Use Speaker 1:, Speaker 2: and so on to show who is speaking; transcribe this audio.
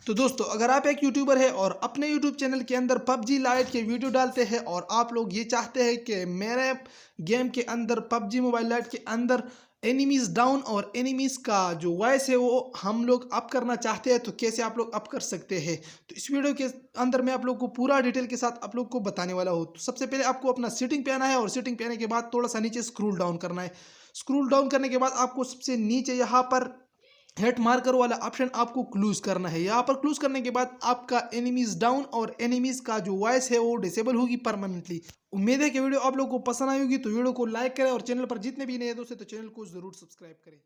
Speaker 1: तो दोस्तों अगर आप एक यूट्यूबर है और अपने यूट्यूब चैनल के अंदर पबजी लाइट के वीडियो डालते हैं और आप लोग ये चाहते हैं कि मेरे गेम के अंदर पबजी मोबाइल लाइट के अंदर एनिमीज डाउन और एनिमीज का जो वॉइस है वो हम लोग अप करना चाहते हैं, तो कैसे आप लोग अप कर सकते हैं। तो इस वीडियो के अंदर मैं आप लोग को पूरा डिटेल के साथ आप लोग को बताने वाला हूँ। तो सबसे पहले आपको अपना सेटिंग पे आना है और सेटिंग पे आने के बाद थोड़ा सा नीचे स्क्रोल डाउन करना है। स्क्रोल डाउन करने के बाद आपको सबसे नीचे यहाँ पर हेट मार्कर वाला ऑप्शन आपको क्लूज करना है। यहाँ पर क्लूज करने के बाद आपका एनिमीज डाउन और एनिमीज का जो वॉइस है वो डिसेबल होगी परमानेंटली। उम्मीद है कि वीडियो आप लोगों को पसंद आई होगी, तो वीडियो को लाइक करें और चैनल पर जितने भी नए दोस्त हैं तो चैनल को जरूर सब्सक्राइब करें।